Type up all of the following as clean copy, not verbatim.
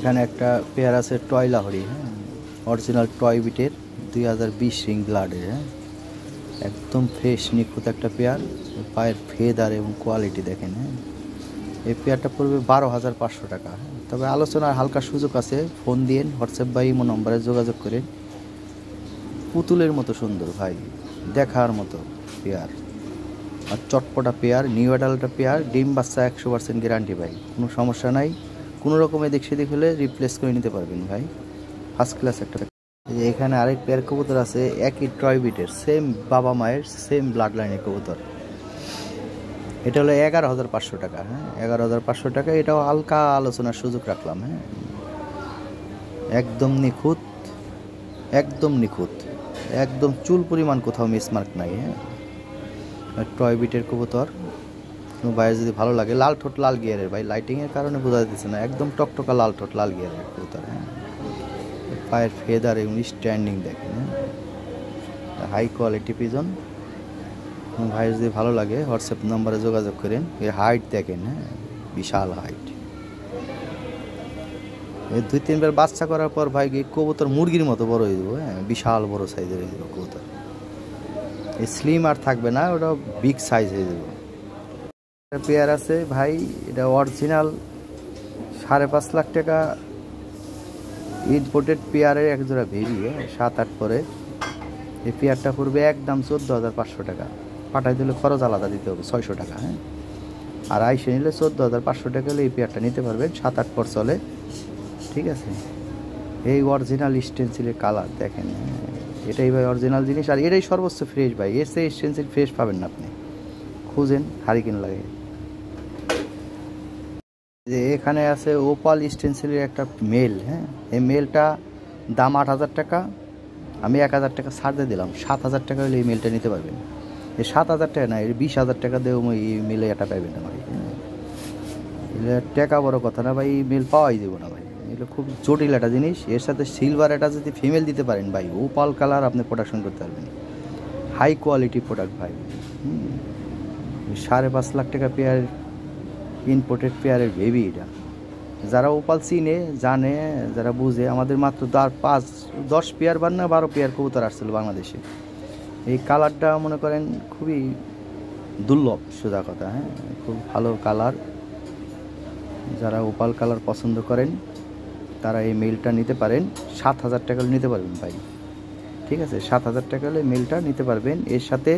এখানে একটা পেয়ার আছে টয় লাহরি, হ্যাঁ, অরিজিনাল টয় বিটের 2020 রিং ব্লাডের, হ্যাঁ, একদম ফ্রেশ নিখুঁত একটা পেয়ার। পায়ের ফেদার এবং কোয়ালিটি দেখেন, হ্যাঁ। এই পেয়ারটা পড়বে 12,500 টাকা, হ্যাঁ। তবে আলোচনার হালকা সুযোগ আছে, ফোন দিন, হোয়াটসঅ্যাপ বা ইমো নম্বরে যোগাযোগ করেন। পুতুলের মতো সুন্দর ভাই, দেখার মতো পেয়ার, আর চটপটা পেয়ার, নিউ অ্যাডাল্টটা পেয়ার, ডিম বাচ্চা 100% গ্যারান্টি ভাই, কোনো সমস্যা নাই। কোনো রকম এদিক সেদিক হলে রিপ্লেস করে নিতে পারবেন ভাই, ফার্স্ট ক্লাস একটা। এখানে আরেক পেয়ার কবুতর আছে, একই ট্রয় বিটের, সেম বাবা মায়ের সেম ব্লাড লাইনের কবুতর। এটা হলো 11,500 টাকা, হ্যাঁ, 11,500 টাকা। এটাও হালকা আলোচনার সুযোগ রাখলাম, হ্যাঁ। একদম নিখুঁত, একদম নিখুঁত, একদম চুল পরিমাণ কোথাও মিসমার্ক নাই, হ্যাঁ। টয় বিটের কবুতর, ভাইয়ের যদি ভালো লাগে। লাল ঠোঁট লাল গিয়ারের ভাই, লাইটিংয়ের কারণে বোঝা যাচ্ছে না, একদম টকটকা লাল ঠোঁট লাল গিয়ারের কবুতর, হ্যাঁ। পায়ের ফেদার এবং স্ট্যান্ডিং দেখেন, হ্যাঁ, হাই কোয়ালিটি পিজন। ভাইয়ের যদি ভালো লাগে হোয়াটসঅ্যাপ নাম্বারে যোগাযোগ করেন। এর হাইট দেখেন, হ্যাঁ, বিশাল হাইট। এই 2-3 বার বাচ্চা করার পর ভাই কবুতর মুরগির মতো বড় হয়ে যাবো, হ্যাঁ, বিশাল বড় সাইজের হয়ে যাবো কবুতর। এই স্লিম আর থাকবে না, ওটা বিগ সাইজ হয়ে যাবে। পেয়ার আছে ভাই, এটা অরিজিনাল 5.5 লাখ টাকা ইম্পোর্টেড পেয়ারের এক জোড়া বেবি, 7-8 পরে। এই পেয়ারটা পড়বে একদম 14,500 টাকা। পাঠাই দিলে খরচ আলাদা দিতে হবে 600 টাকা, হ্যাঁ। আর আইসে নিলে 14,500 টাকা হলে এই পেয়ারটা নিতে পারবেন, 7-8 পর চলে, ঠিক আছে। এই অরিজিনাল স্টেনসিলের কালার দেখেন, এটাই ভাই অরিজিনাল জিনিস, আর এটাই সর্বোচ্চ ফ্রেশ ভাই। এর চেয়ে স্টেনসিল ফ্রেশ পাবেন না আপনি, খুঁজেন হারিকেন লাগে। যে এখানে আছে ওপাল স্টেনসিলের একটা মেল, হ্যাঁ। এই মেলটা দাম 8,000 টাকা, আমি 1,000 টাকা ছাড় দিয়ে দিলাম, 7,000 টাকা হলে এই মেলটা নিতে পারবেন। এই 7,000 টাকা না, এর 20,000 টাকা দিয়েও এই মেলে এটা পাবেন না ভাই, হ্যাঁ। টাকা বড় কথা না ভাই, এই মেল পাওয়াই দেবো না ভাই, এগুলো খুব জটিল একটা জিনিস। এর সাথে সিলভার এটা যদি ফিমেল দিতে পারেন ভাই, ওপাল কালার আপনি প্রোডাকশন করতে পারবেন, হাই কোয়ালিটি প্রোডাক্ট ভাই। 5.5 লাখ টাকা পেয়ার, ইম্পোর্টেড পেয়ারের বেবি এটা। যারা ওপাল চিনে জানে, যারা বুঝে, আমাদের মাত্র 10 পেয়ার বা না 12 পেয়ার কবুতর আসছিল বাংলাদেশে। এই কালারটা মনে করেন খুবই দুর্লভ, সোজা কথা, হ্যাঁ, খুব ভালো কালার। যারা ওপাল কালার পছন্দ করেন তারা এই মেলটা নিতে পারেন, 7,000 টাকা নিতে পারবেন ভাই, ঠিক আছে। 7,000 টাকা হলে মেলটা নিতে পারবেন। এর সাথে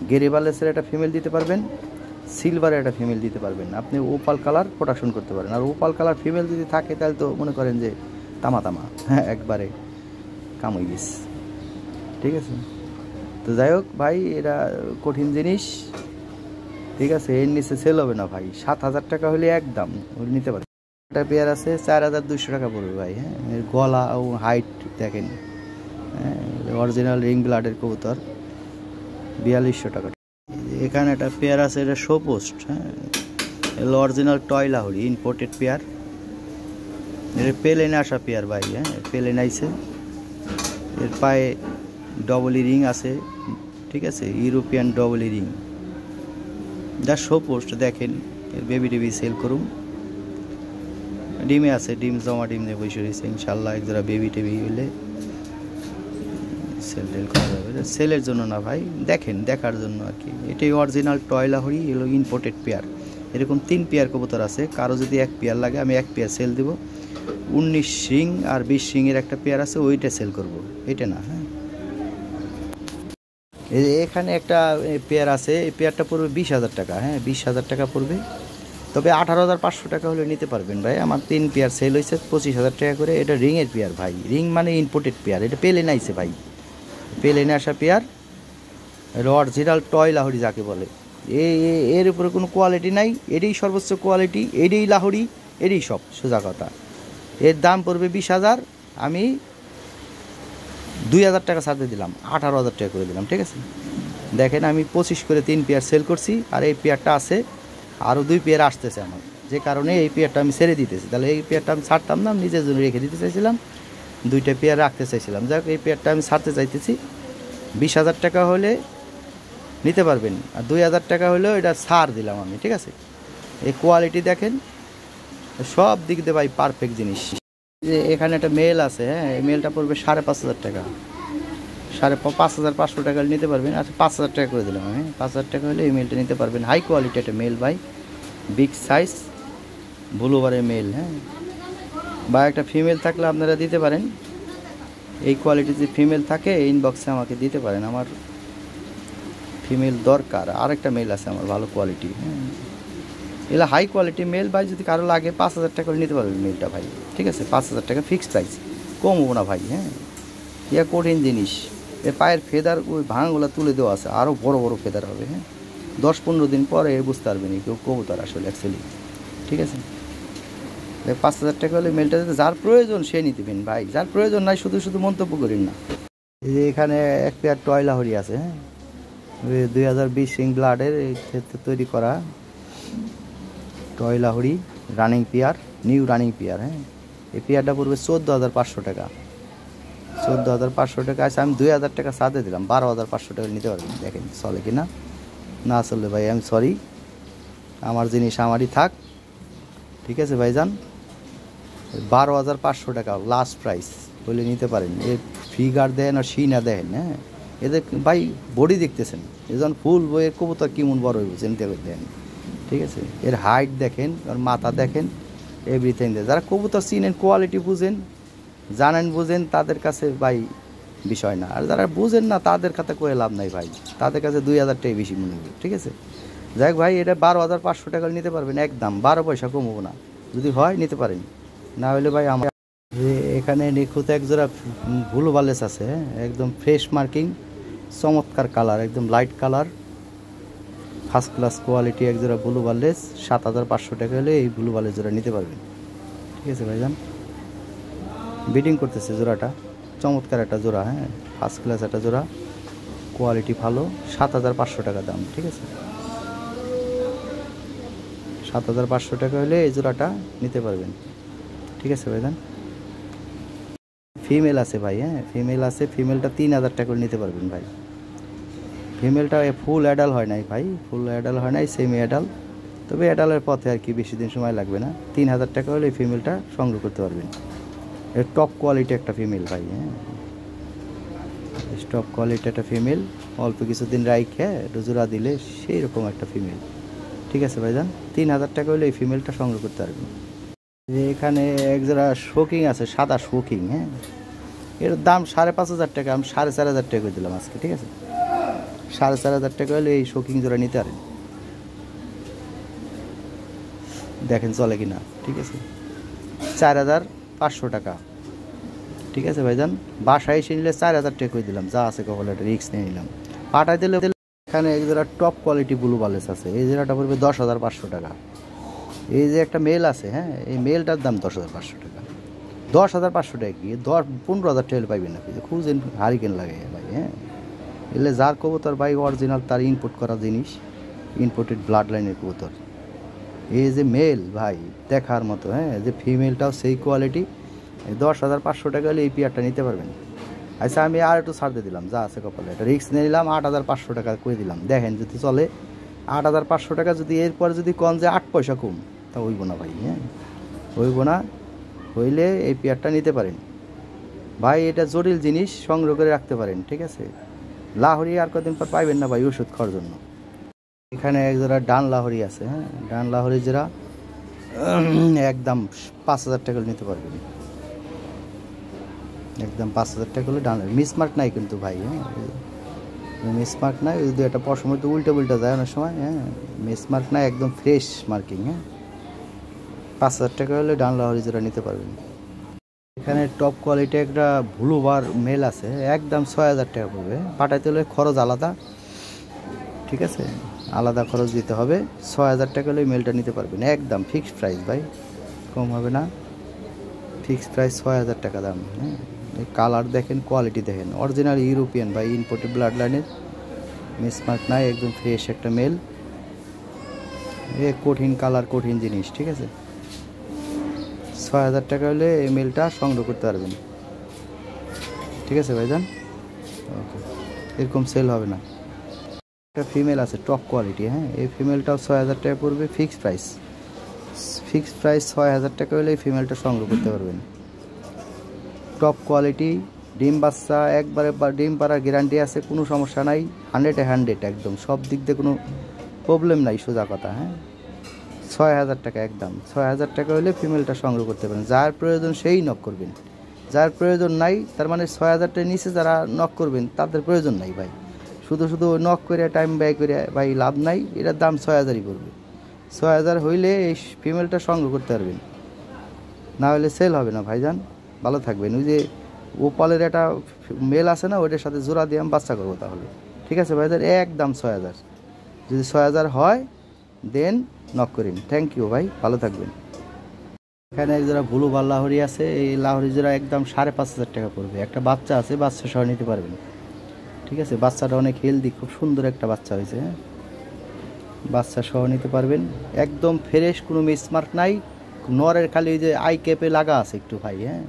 গেরিবালেসের একটা ফিমেল দিতে পারবেন, সিলভারের একটা ফিমেল দিতে পারবেন। আপনি ওপাল কালার প্রোডাকশন করতে পারেন। আর ওপাল কালার ফিমেল যদি থাকে তাহলে তো মনে করেন যে তামা, হ্যাঁ, একবারে কামই গেছ, ঠিক আছে। তো যাই হোক ভাই, এটা কঠিন জিনিস, ঠিক আছে। এর নিচে সেল হবে না ভাই, 7,000 টাকা হলে একদম নিতে পারেন। একটা পেয়ার আছে 4,200 টাকা পড়বে ভাই, হ্যাঁ। এর গলা ও হাইট দেখেন, হ্যাঁ, অরিজিনাল রিং ব্লাডের কবুতর, 4,200 টাকা। এখানে একটা পেয়ার আছে, এটা শো পোস্ট, হ্যাঁ, এগুলো original toy Lahiri imported pair. এটা পেলেনে আসা পেয়ার ভাই, হ্যাঁ, পেলেন আইছে। এর পায়ে ডবল রিং আছে, ঠিক আছে, ইউরোপিয়ান ডবল রিং। যা শো পোস্ট দেখেন, এর বেবি টেবি সেল করুন। ডিমে আছে, ডিম জমা, ডিম দিয়ে বসে রয়েছে, ইনশাল্লাহ এক যারা বেবি টেবি হইলে সেল টেল করা যাবে। সেলের জন্য না ভাই, দেখেন, দেখার জন্য আর কি। এটাই অরিজিনাল টয় লাহরি, এগুলো ইম্পোর্টেড পেয়ার। এরকম 3 পেয়ার কবুতর আছে, কারো যদি 1 পেয়ার লাগে আমি 1 পেয়ার সেল দেবো। 19 শিং আর 20 শিংয়ের একটা পেয়ার আছে, ওইটা সেল করব, এটা না, হ্যাঁ। এখানে একটা পেয়ার আছে, এই পেয়ারটা পড়বে 20,000 টাকা, হ্যাঁ, 20,000 টাকা পড়বে। তবে 18,500 টাকা হলে নিতে পারবেন ভাই। আমার 3 পেয়ার সেল হয়েছে 25,000 টাকা করে। এটা রিংয়ের পেয়ার ভাই, রিং মানে ইম্পোর্টেড পেয়ার। এটা পেলেনে আইছে ভাই, পেলেনে আসা পেয়ার। এটা অরিজিনাল টয় লাহরি যাকে বলে। এর উপরে কোনো কোয়ালিটি নাই, এটাই সর্বোচ্চ কোয়ালিটি, এটাই লাহরি, এটাই সব, সোজা কথা। এর দাম পড়বে 20,000, আমি 2,000 টাকা ছাড়তে দিলাম, 18,000 টাকা করে দিলাম, ঠিক আছে। দেখেন, আমি 25 করে 3 পেয়ার সেল করছি, আর এই পেয়ারটা আছে, আরও 2 পেয়ার আসতেছে আমার, যে কারণে এই পেয়ারটা আমি ছেড়ে দিতেছি। তাহলে এই পেয়ারটা আমি ছাড়তাম না, নিজের জন্য রেখে দিতে চাইছিলাম, 2টা পেয়ার রাখতে চাইছিলাম। যাক, এই পেয়ারটা আমি ছাড়তে চাইতেছি। 20,000 টাকা হলে নিতে পারবেন, আর 2,000 টাকা হলেও এটা ছাড় দিলাম আমি, ঠিক আছে। এই কোয়ালিটি দেখেন, সব দিক দিয়ে ভাই পারফেক্ট জিনিস। যে এখানে একটা মেল আছে, হ্যাঁ, এই মেলটা পড়বে 5,500 টাকা, 5,500 টাকা নিতে পারবেন। আচ্ছা 5,000 টাকা করে দিলাম আমি, 5,000 টাকা হলে এই মেলটা নিতে পারবেন। হাই কোয়ালিটি একটা মেল ভাই, বিগ সাইজ ব্লুবারের মেল, হ্যাঁ। বা একটা ফিমেল থাকলে আপনারা দিতে পারেন, এই কোয়ালিটি যদি ফিমেল থাকে ইনবক্সে আমাকে দিতে পারেন, আমার ফিমেল দরকার। আরেকটা মেল আছে আমার ভালো কোয়ালিটি, হ্যাঁ, এগুলো হাই কোয়ালিটি মেল ভাই। যদি কারো লাগে 5,000 টাকা করে নিতে পারবেন মেলটা ভাই, ঠিক আছে। 5,000 টাকা ফিক্সড প্রাইস, কমবো না ভাই, হ্যাঁ। ইয়া কঠিন জিনিস, এর পায়ের ফেদার ওই ভাঙগুলো তুলে দেওয়া আছে, আরও বড় বড় ফেদার হবে, হ্যাঁ। 10-15 দিন পরে বুঝতে পারবেন কেউ কবুতর আসলে অ্যাকচুয়ালি, ঠিক আছে। 5,000 টাকা হলে মেলটা যার প্রয়োজন সে নিতেবেন ভাই, যার প্রয়োজন নাই শুধু শুধু মন্তব্য করেন না। এই যে এখানে এক পেয়ার টয় লাহরি আছে, হ্যাঁ, 2020 সিং ব্লাডের এই ক্ষেত্রে তৈরি করা toy Lahiri running pair, new running pair, হ্যাঁ। এই পেয়ারটা পড়বে 14,500 টাকা, 14,500 টাকা আছে। আমি 2,000 টাকা সাথে দিলাম, 12,500 টাকা নিতে পারবেন। দেখেন চলে কি না, না চললে ভাই আমি সরি, আমার জিনিস আমারই থাক, ঠিক আছে ভাইজান। 12,500 টাকা লাস্ট প্রাইস বলে নিতে পারেন। এর ফিগার দেন আর সিনা দেন, হ্যাঁ, এদের ভাই বডি দেখতেছেন, এজন ফুল বইয়ের কবুতর কেমন বড় হইব চিন্তা করে দেন, ঠিক আছে। এর হাইট দেখেন, আর মাথা দেখেন, এভরিথিং দেখেন। যারা কবুতর চিনেন, কোয়ালিটি বুঝেন, জানেন, বুঝেন, তাদের কাছে ভাই বিষয় না। আর যারা বুঝেন না তাদের কাছে কয়ে লাভ নাই ভাই, তাদের কাছে 2,000 টাকাই বেশি মনে হবে, ঠিক আছে। যাই হোক ভাই, এটা 12,500 টাকা নিতে পারবেন একদম, 12 পয়সা কমবো না, যদি হয় নিতে পারেন, না হলে ভাই আমার এখানে নিখুঁত একজোড়া ব্লু বালেস আছে, হ্যাঁ, একদম ফ্রেশ মার্কিং, চমৎকার কালার, একদম light colour, first class quality একজোড়া ব্লু বালেস। 7,500 টাকা হলে এই ব্লু বালেস জোড়া নিতে পারবেন, ঠিক আছে ভাইজান। বিডিং করতেছে জোড়াটা, চমৎকার একটা জোড়া, হ্যাঁ, ফার্স্ট ক্লাস একটা জোড়া, কোয়ালিটি ভালো। 7,500 টাকা দাম, ঠিক আছে। 7,500 টাকা হলে এই জোড়াটা নিতে পারবেন, ঠিক আছে ভাইজান। ফিমেল আছে ভাই, হ্যাঁ, ফিমেল আছে, ফিমেলটা 3,000 টাকা করে নিতে পারবেন ভাই। ফিমেলটা ফুল অ্যাডাল হয় নাই ভাই, ফুল অ্যাডাল হয় নাই, সেমি অ্যাডাল, তবে অ্যাডালের পথে আর কি, বেশি দিন সময় লাগবে না। 3,000 টাকা হলে এই ফিমেলটা সংগ্রহ করতে পারবেন। এর টপ কোয়ালিটি একটা ফিমেল ভাই, হ্যাঁ, টপ কোয়ালিটি একটা ফিমেল, অল্প কিছুদিন রাইখে জোড়া দিলে সেই রকম একটা ফিমেল, ঠিক আছে ভাইজান। 3,000 টাকা হলে এই ফিমেলটা সংগ্রহ করতে পারবেন। এখানে এক জোড়া শোকিং আছে, সাদা শোকিং, হ্যাঁ, এর দাম 5,500 টাকা, আমি 4,500 টাকা করে দিলাম আজকে, ঠিক আছে। 4,500 টাকা হলে এই শোকিং জোড়া নিতে পারেন, দেখেন চলে কিনা, ঠিক আছে। 4,500 টাকা, ঠিক আছে ভাইজান। বাসায় এসে নিলে 4,000 টাকা করে দিলাম, যা আছে কপালে একটা রিক্স নিয়ে নিলাম, পাঠাই দিলে। এখানে এক জোড়া টপ কোয়ালিটি ব্লু বালেস আছে, এই জোড়াটা পড়বে 10,500 টাকা। এই যে একটা মেল আছে, হ্যাঁ, এই মেলটার দাম 10,500 টাকা। 10,500 টাকা কি 15,000 টাকা পাইবেন না, খুঁজেন হারিকেন লাগে ভাই, হ্যাঁ। এলে যার কবুতর ভাই অরিজিনাল, তার ইনপুট করা জিনিস, ইনপুটেড ব্লাড লাইনের কবুতর। এই যে মেল ভাই দেখার মতো, হ্যাঁ, যে ফিমেলটাও সেই কোয়ালিটি। 10,500 টাকা হলে এই পেয়ারটা নিতে পারবেন। আচ্ছা আমি আর একটু ছাড় দিয়ে দিলাম, যা আছে কপালে একটা রিক্স নিয়ে নিলাম, 8,500 টাকা করে দিলাম। দেখেন যদি চলে 8,500 টাকা, যদি এরপর যদি কম যে 8 পয়সা কম, তা হইব না ভাই, হ্যাঁ, হইব না। হইলে এই পেয়ারটা নিতে পারেন ভাই, এটা জটিল জিনিস, সংগ্রহ করে রাখতে পারেন, ঠিক আছে। লাহোরি আর কদিন পর পাইবেন না ভাই ওষুধ খাওয়ার জন্য। এখানে এক জোড়া ডান লাহোরি আছে, হ্যাঁ, ডান লাহোরি জোড়া একদম 5,000 টাকা নিতে পারবেন, একদম 5,000 টাকা হলে ডান। মিসমার্ক নাই কিন্তু ভাই, হ্যাঁ, মিসমার্ক নাই, যদি একটা সময় তো উল্টা যায় অনেক সময়, হ্যাঁ, মিসমার্ক নাই, একদম ফ্রেশ মার্কিং, হ্যাঁ। 5,000 টাকা হলে ডান লাহোরি জোড়া নিতে পারবেন। এখানে টপ কোয়ালিটি একটা ব্লু বার মেল আছে, একদম 6,000 টাকা পড়বে, পাঠাইতে হলে খরচ আলাদা, ঠিক আছে, আলাদা খরচ দিতে হবে। 6,000 টাকা হলে মেলটা নিতে পারবেন, একদম ফিক্সড প্রাইস ভাই, কম হবে না, ফিক্সড প্রাইস 6,000 টাকা দাম, হ্যাঁ। কালার দেখেন, কোয়ালিটি দেখেন, অরিজিনাল ইউরোপিয়ান ভাই, ইনপোর্টেড ব্লাড লাইনের, মিসমার্ক নাই, একদম ফ্রেশ একটা মেল। এ কঠিন কালার, কঠিন জিনিস, ঠিক আছে। 6,000 টাকা হলে এই মেলটা সংগ্রহ করতে পারবেন, ঠিক আছে ভাইজান, ওকে। এরকম সেল হবে না। একটা ফিমেল আছে টপ কোয়ালিটি, হ্যাঁ, এই ফিমেলটাও 6,000 টাকা পড়বে, ফিক্সড প্রাইস, ফিক্সড প্রাইস 6,000 টাকা হলে এই ফিমেলটা সংগ্রহ করতে পারবেন, টপ কোয়ালিটি ডিম বাচ্চা একবারে ডিম পাড়ার গ্যারান্টি আছে, কোনো সমস্যা নাই, 100-100 একদম সব দিক দিয়ে কোনো প্রবলেম নাই, সোজা কথা। হ্যাঁ, 6,000 টাকা একদম। 6,000 টাকা হলে ফিমেলটা সংগ্রহ করতে পারেন। যার প্রয়োজন সেই নক করবেন, যার প্রয়োজন নাই তার মানে 6,000 টাকার নিচে যারা নক করবেন তাদের প্রয়োজন নাই ভাই। শুধু শুধু নক করে টাইম ব্যয় করে ভাই লাভ নাই, এটার দাম 6,000ই পড়বে। 6,000 হইলে এই ফিমেলটা সংগ্রহ করতে পারবেন, না হলে সেল হবে না ভাইজান। ভালো থাকবেন। ওই যে ওপালের একটা মেল আছে না, ওইটার সাথে জোড়া দিয়ে আমি বাচ্চা করবো তাহলে। ঠিক আছে ভাইজান, একদম 6,000। যদি 6,000 হয় দেন নক করিন। থ্যাংক ইউ ভাই, ভালো থাকবেন। এখানে এক জোড়া ব্লু বার লাহোরি আছে, এই লাহোরি জোড়া একদম 5,500 টাকা পড়বে। একটা বাচ্চা আছে, বাচ্চা সহ নিতে পারবেন। ঠিক আছে, বাচ্চাটা অনেক হেলদি, খুব সুন্দর একটা বাচ্চা হয়েছে। হ্যাঁ, বাচ্চা সহ নিতে পারবেন, একদম ফ্রেশ, কোনো মিসমার্ক নাই। নরের খালি ওই যে আই ক্যাপে লাগা আছে একটু ভাই। হ্যাঁ,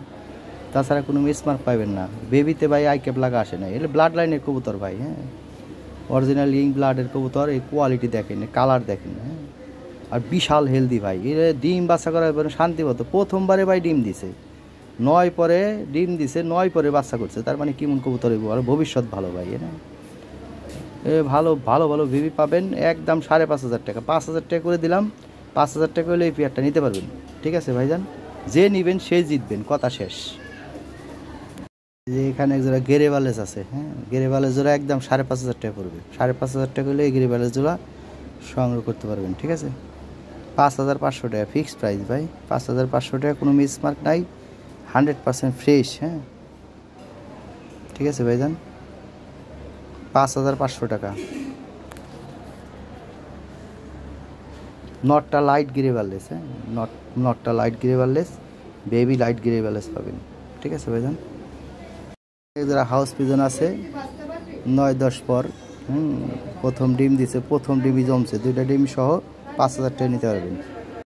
তাছাড়া কোনো মিসমার্ক পাবেন না। বেবিতে ভাই আই ক্যাপ লাগা আসে না, এলে ব্লাড লাইনের কবুতর ভাই। হ্যাঁ, অরিজিনাল ইং ব্লাডের কবুতর। এই কোয়ালিটি দেখেন, কালার দেখেন। হ্যাঁ, আর বিশাল হেলদি ভাই। এর ডিম বাচ্চা করার পরে শান্তিমতো প্রথমবারে ভাই ডিম দিছে, 9 পরে ডিম দিছে, 9 পরে বাচ্চা করছে। তার মানে কেমন কবুতর হইব, আর ভবিষ্যৎ ভালো ভাই। হ্যাঁ, ভালো ভালো ভালো বেবি পাবেন একদম 5,500 টাকা। 5,000 টাকা করে দিলাম, 5,000 টাকা হলে এই পেয়ারটা নিতে পারবেন। ঠিক আছে ভাইজান, যে নিবেন সে জিতবেন, কথা শেষ। যে এখানে এক জোড়া গেরেবালেজ আছে। হ্যাঁ, গেরেবালেজ জোড়া একদম 5,500 টাকা পড়বে। 5,500 টাকা হলে এই গেরেবালেজ জোড়া সংগ্রহ করতে পারবেন। ঠিক আছে, 5,500 টাকা ফিক্সড প্রাইস ভাই। 5,500 টাকা, কোনো মিসমার্ক নাই, 100% ফ্রেশ। হ্যাঁ, ঠিক আছে ভাইজান, 5,500 টাকা। নটটা লাইট গিরেবারলেস। হ্যাঁ, নটটা লাইট গিরেবারলেস, বেবি লাইট গিরেবারলেস পাবেন। ঠিক আছে ভাইজান, যারা হাউস পিজন আছে 9-10 পর, প্রথম ডিম দিছে, প্রথম ডিমই জমছে, 2টা ডিম সহ 5,000 টাকা নিতে পারবেন।